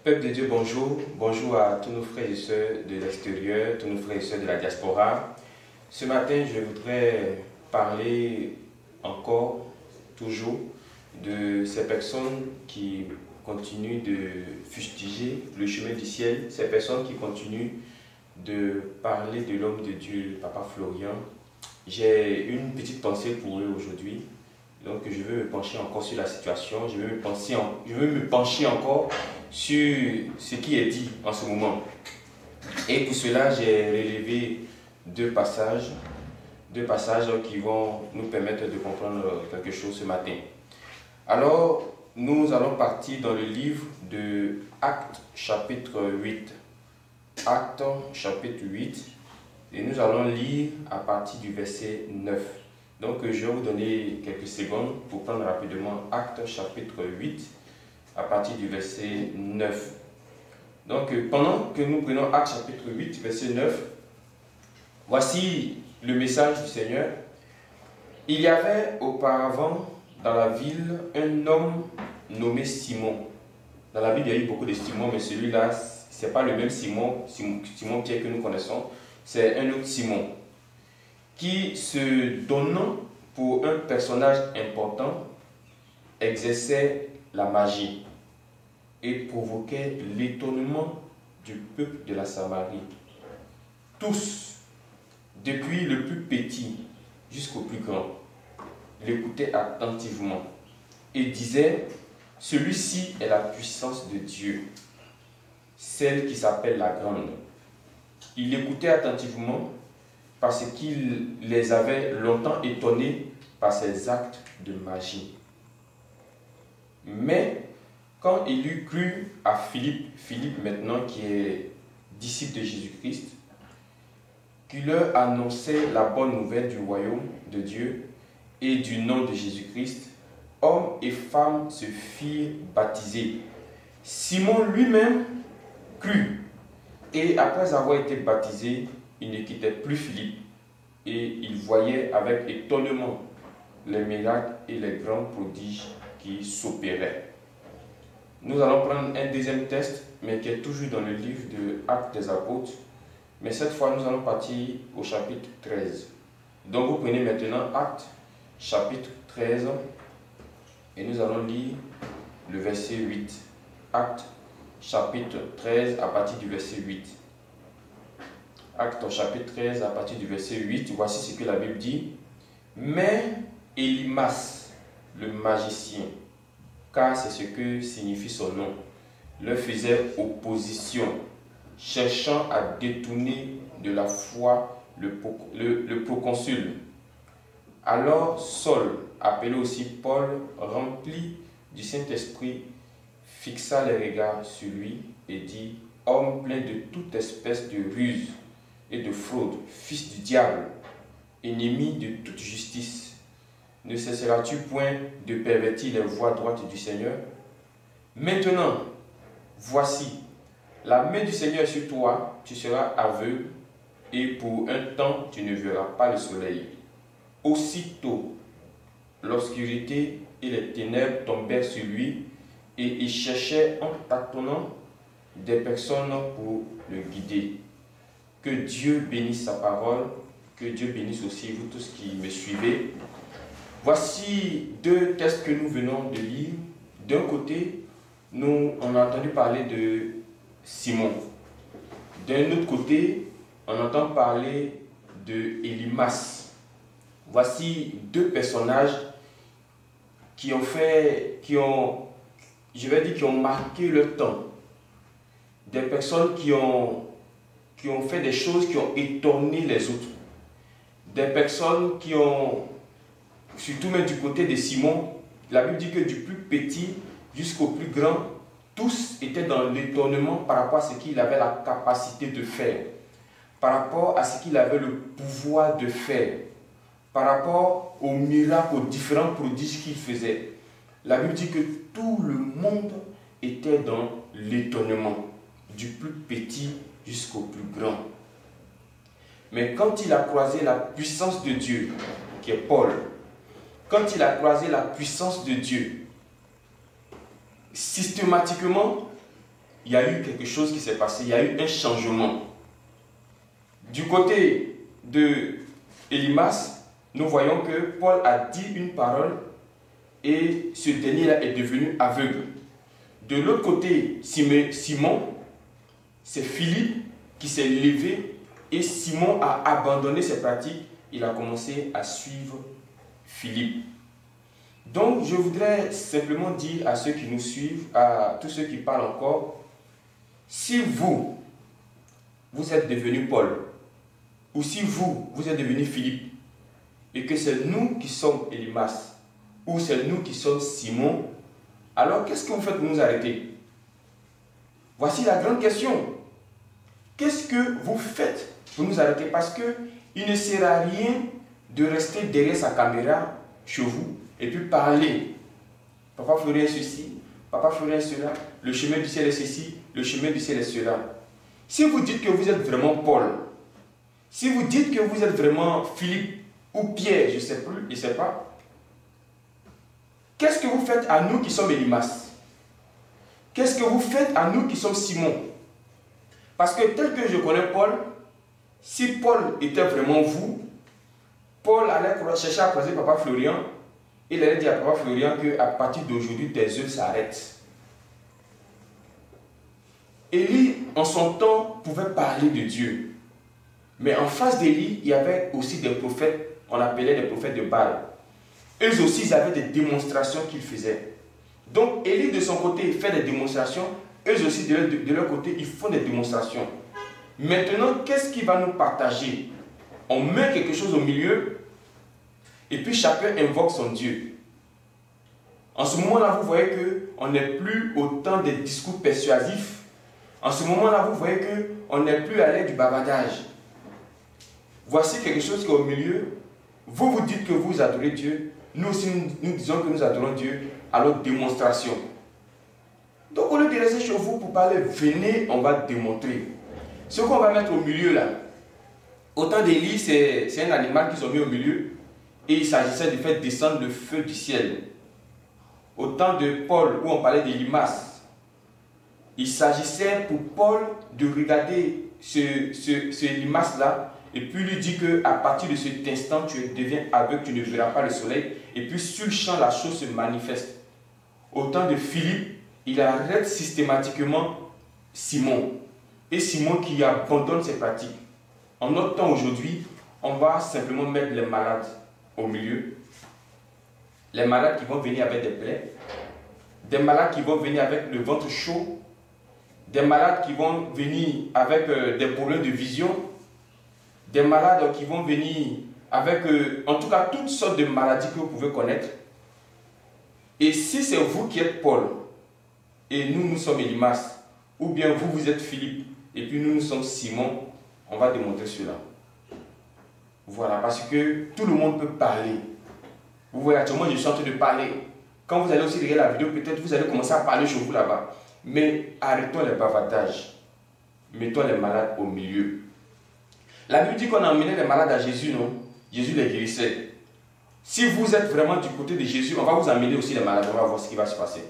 Peuple de Dieu, bonjour. Bonjour à tous nos frères et sœurs de l'extérieur, tous nos frères et sœurs de la diaspora. Ce matin, je voudrais parler encore, toujours, de ces personnes qui continuent de fustiger le chemin du ciel, ces personnes qui continuent de parler de l'homme de Dieu, Papa Florian. J'ai une petite pensée pour eux aujourd'hui. Donc je veux me pencher encore sur la situation, je veux me pencher encore sur ce qui est dit en ce moment. Et pour cela, j'ai relevé deux passages qui vont nous permettre de comprendre quelque chose ce matin. Alors, nous allons partir dans le livre de Actes chapitre 8. Actes chapitre 8, et nous allons lire à partir du verset 9. Donc je vais vous donner quelques secondes pour prendre rapidement Actes chapitre 8 à partir du verset 9. Donc pendant que nous prenons Actes chapitre 8 verset 9, voici le message du Seigneur. Il y avait auparavant dans la ville un homme nommé Simon. Dans la Bible, il y a eu beaucoup de Simon, mais celui-là, ce n'est pas le même Simon Pierre que nous connaissons, c'est un autre Simon, qui, se donnant pour un personnage important, exerçait la magie et provoquait l'étonnement du peuple de la Samarie. Tous, depuis le plus petit jusqu'au plus grand, l'écoutaient attentivement et disaient: celui-ci est la puissance de Dieu, celle qui s'appelle la grande. Il écoutait attentivement parce qu'il les avait longtemps étonnés par ses actes de magie. Mais quand il eut cru à Philippe maintenant qui est disciple de Jésus-Christ, qui leur annonçait la bonne nouvelle du royaume de Dieu et du nom de Jésus-Christ, hommes et femmes se firent baptiser. Simon lui-même crut, et après avoir été baptisé, il ne quittait plus Philippe, et il voyait avec étonnement les miracles et les grands prodiges qui s'opéraient. Nous allons prendre un deuxième texte, mais qui est toujours dans le livre de Actes des Apôtres, mais cette fois nous allons partir au chapitre 13. Donc vous prenez maintenant Actes chapitre 13, et nous allons lire le verset 8. Actes chapitre 13 à partir du verset 8. Actes chapitre 13 à partir du verset 8, voici ce que la Bible dit. Mais Élymas, le magicien, car c'est ce que signifie son nom, leur faisait opposition, cherchant à détourner de la foi le proconsul. Alors Saul, appelé aussi Paul, rempli du Saint-Esprit, fixa les regards sur lui et dit: homme plein de toute espèce de ruse et de fraude, fils du diable, ennemi de toute justice, ne cesseras-tu point de pervertir les voies droites du Seigneur? Maintenant, voici, la main du Seigneur est sur toi, tu seras aveugle, et pour un temps tu ne verras pas le soleil. Aussitôt, l'obscurité et les ténèbres tombèrent sur lui, et il cherchait en tâtonnant des personnes pour le guider. Que Dieu bénisse sa parole, que Dieu bénisse aussi vous tous qui me suivez. Voici deux textes que nous venons de lire. D'un côté, on a entendu parler de Simon. D'un autre côté, on entend parler de Élymas. Voici deux personnages qui ont marqué le temps. Des personnes qui ont fait des choses qui ont étonné les autres. Des personnes qui ont, surtout même du côté de Simon, la Bible dit que du plus petit jusqu'au plus grand, tous étaient dans l'étonnement par rapport à ce qu'il avait la capacité de faire, par rapport à ce qu'il avait le pouvoir de faire, par rapport aux miracles, aux différents prodiges qu'il faisait. La Bible dit que tout le monde était dans l'étonnement, du plus petit jusqu'au plus grand. Mais quand il a croisé la puissance de Dieu, qui est Paul, quand il a croisé la puissance de Dieu, systématiquement, il y a eu quelque chose qui s'est passé, il y a eu un changement. Du côté de Élymas, nous voyons que Paul a dit une parole et ce dernier-là est devenu aveugle. De l'autre côté, Simon, c'est Philippe qui s'est levé et Simon a abandonné ses pratiques. Il a commencé à suivre Philippe. Donc, je voudrais simplement dire à ceux qui nous suivent, à tous ceux qui parlent encore, si vous êtes devenu Paul, ou si vous êtes devenu Philippe, et que c'est nous qui sommes Élymas, ou c'est nous qui sommes Simon, alors qu'est-ce que vous faites pour nous arrêter? Voici la grande question. Qu'est-ce que vous faites pour nous arrêter? Parce qu'il ne sert à rien de rester derrière sa caméra chez vous et puis parler. Papa Florien ceci, Papa Florien cela, le chemin du ciel est ceci, le chemin du ciel est cela. Si vous dites que vous êtes vraiment Paul, si vous dites que vous êtes vraiment Philippe ou Pierre, je ne sais plus, je ne sais pas, qu'est-ce que vous faites à nous qui sommes Élymas? Qu'est-ce que vous faites à nous qui sommes Simon? Parce que tel que je connais Paul, si Paul était vraiment vous, Paul allait chercher à croiser Papa Florian, il allait dire à Papa Florian qu'à partir d'aujourd'hui, tes œuvres s'arrêtent. Élie, en son temps, pouvait parler de Dieu. Mais en face d'Élie, il y avait aussi des prophètes, on appelait des prophètes de Baal. Eux aussi, ils avaient des démonstrations qu'ils faisaient. Donc, Élie, de son côté, il fait des démonstrations. Eux aussi, de leur côté, ils font des démonstrations. Maintenant, qu'est-ce qui va nous partager? On met quelque chose au milieu et puis chacun invoque son Dieu. En ce moment-là, vous voyez qu'on n'est plus au temps des discours persuasifs. En ce moment-là, vous voyez qu'on n'est plus à l'aide du bavardage. Voici quelque chose qui est au milieu. Vous vous dites que vous adorez Dieu. Nous aussi, nous disons que nous adorons Dieu à notre démonstration. Donc, au lieu de rester chez vous pour parler, venez, on va démontrer. Ce qu'on va mettre au milieu là, autant d'Élie, c'est un animal qu'ils ont mis au milieu et il s'agissait de faire descendre le feu du ciel. Autant de Paul, où on parlait d'Élymas, il s'agissait pour Paul de regarder ce Élymas là et puis lui dit qu'à partir de cet instant, tu deviens aveugle, tu ne verras pas le soleil. Et puis sur le champ, la chose se manifeste. Au temps de Philippe, il arrête systématiquement Simon. Et Simon qui abandonne ses pratiques. En notre temps aujourd'hui, on va simplement mettre les malades au milieu. Les malades qui vont venir avec des plaies. Des malades qui vont venir avec le ventre chaud. Des malades qui vont venir avec des problèmes de vision. Des malades qui vont venir avec, en tout cas, toutes sortes de maladies que vous pouvez connaître. Et si c'est vous qui êtes Paul, et nous, nous sommes Élymas, ou bien vous, vous êtes Philippe, et puis nous, nous sommes Simon, on va démontrer cela. Voilà, parce que tout le monde peut parler. Vous voyez, actuellement, je suis en train de parler. Quand vous allez aussi regarder la vidéo, peut-être vous allez commencer à parler chez vous là-bas. Mais arrêtons les bavardages. Mettons les malades au milieu. La Bible dit qu'on a emmené les malades à Jésus, non? Jésus les guérissait. Si vous êtes vraiment du côté de Jésus, on va vous amener aussi les malades. On va voir ce qui va se passer.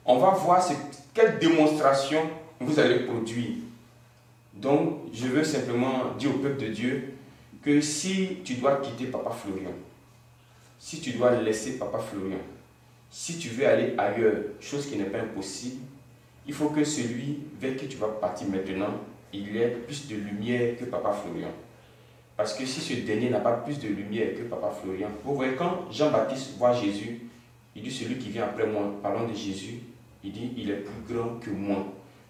On va voir quelle démonstration vous allez produire. Donc, je veux simplement dire au peuple de Dieu que si tu dois quitter Papa Florian, si tu dois laisser Papa Florian, si tu veux aller ailleurs, chose qui n'est pas impossible, il faut que celui vers qui tu vas partir maintenant, il ait plus de lumière que Papa Florian. Parce que si ce dernier n'a pas plus de lumière que Papa Florian, vous voyez, quand Jean-Baptiste voit Jésus, il dit celui qui vient après moi, parlons de Jésus, il dit il est plus grand que moi.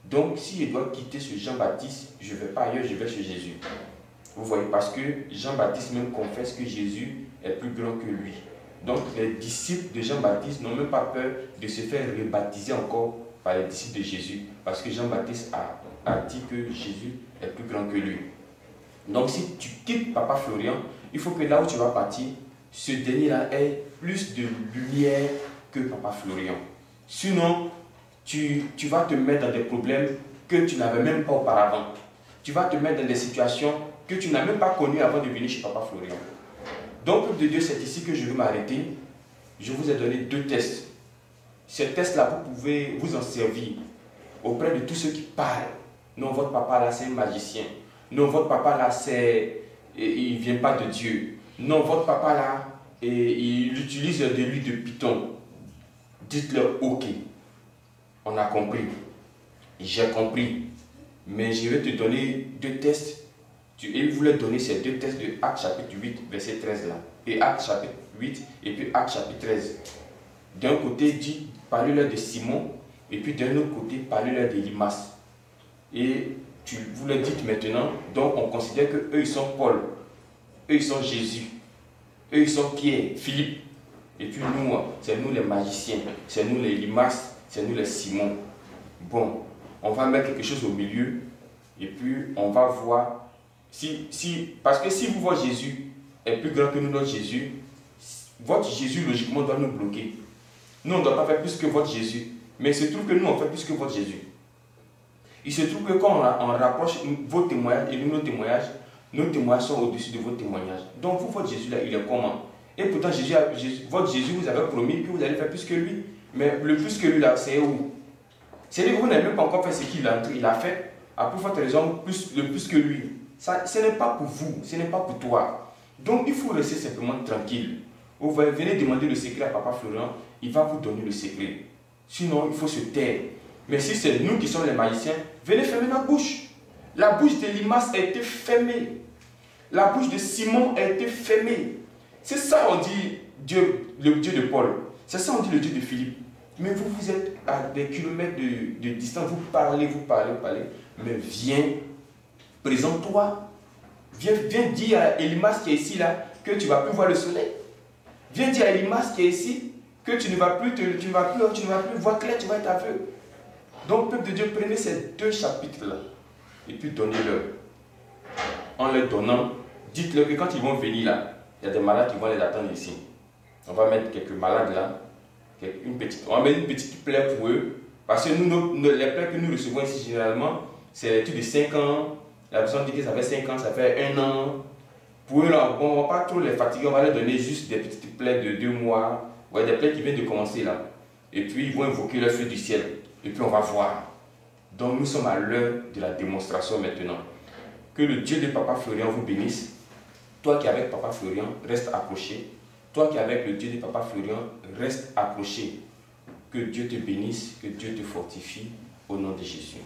Donc si je dois quitter ce Jean-Baptiste, je ne vais pas ailleurs, je vais chez Jésus. Vous voyez, parce que Jean-Baptiste même confesse que Jésus est plus grand que lui. Donc les disciples de Jean-Baptiste n'ont même pas peur de se faire rebaptiser encore par les disciples de Jésus, parce que Jean-Baptiste a dit que Jésus est plus grand que lui. Donc si tu quittes Papa Florian, il faut que là où tu vas partir, ce dernier-là ait plus de lumière que Papa Florian. Sinon, tu vas te mettre dans des problèmes que tu n'avais même pas auparavant. Tu vas te mettre dans des situations que tu n'as même pas connues avant de venir chez Papa Florian. Donc, peuple de Dieu, c'est ici que je vais m'arrêter. Je vous ai donné 2 tests. Ces tests-là, vous pouvez vous en servir auprès de tous ceux qui parlent. Non, votre papa là, c'est un magicien. Non, votre papa là, il ne vient pas de Dieu. Non, votre papa là, il utilise de l'huile de python. Dites-leur, ok, on a compris. J'ai compris. Mais je vais te donner 2 tests. Et vous leur donner ces 2 tests de Actes chapitre 8, verset 13 là. Et Actes chapitre 8, et puis Actes chapitre 13. D'un côté, dit, parlez-leur de Simon, et puis d'un autre côté, parlez-leur d'Elymas. Et vous leur dites maintenant, donc on considère qu'eux, ils sont Paul, eux, ils sont Jésus, eux, ils sont Pierre, Philippe. Et puis nous, c'est nous les magiciens, c'est nous les Elimas, c'est nous les Simon. Bon, on va mettre quelque chose au milieu, et puis on va voir, parce que si vous voyez Jésus est plus grand que nous, notre Jésus, votre Jésus, logiquement, doit nous bloquer. Nous, on ne doit pas faire plus que votre Jésus, mais il se trouve que nous, on fait plus que votre Jésus. Il se trouve que quand on rapproche vos témoignages et nos témoignages sont au-dessus de vos témoignages. Donc, vous, votre Jésus, là, il est comment? Et pourtant, votre Jésus vous avez promis que vous allez faire plus que lui. Mais le plus que lui, là, c'est où? C'est-à-dire que vous n'avez même pas encore fait ce qu'il a fait. À plus forte raison, le plus que lui. Ça, ce n'est pas pour vous, ce n'est pas pour toi. Donc, il faut rester simplement tranquille. Vous venez demander le secret à Papa Florent, il va vous donner le secret. Sinon, il faut se taire. Mais si c'est nous qui sommes les magiciens, venez fermer notre bouche. La bouche d'Elymas a été fermée. La bouche de Simon a été fermée. C'est ça on dit Dieu, le Dieu de Paul. C'est ça on dit le Dieu de Philippe. Mais vous, vous êtes à des kilomètres de distance. Vous parlez. Mais viens, présente-toi. Viens dire à Elymas qui est ici là que tu ne vas plus voir le soleil. Viens dire à Elymas qui est ici que tu ne vas plus voir clair, tu vas être aveugle. Donc, peuple de Dieu, prenez ces 2 chapitres-là et puis donnez-leur. En leur donnant, dites-leur que quand ils vont venir là, il y a des malades qui vont les attendre ici. On va mettre quelques malades là, on va mettre une petite plaie pour eux. Parce que les plaies que nous recevons ici généralement, c'est les trucs de 5 ans. La personne dit que ça fait 5 ans, ça fait 1 an. Pour eux, là, on ne va pas trop les fatiguer, on va leur donner juste des petites plaies de 2 mois. Ouais, des plaies qui viennent de commencer là. Et puis ils vont invoquer le feu du ciel. Et puis on va voir. Donc nous sommes à l'heure de la démonstration maintenant. Que le Dieu de Papa Florian vous bénisse. Toi qui es avec Papa Florian, reste accroché. Toi qui es avec le Dieu de Papa Florian, reste accroché. Que Dieu te bénisse, que Dieu te fortifie au nom de Jésus.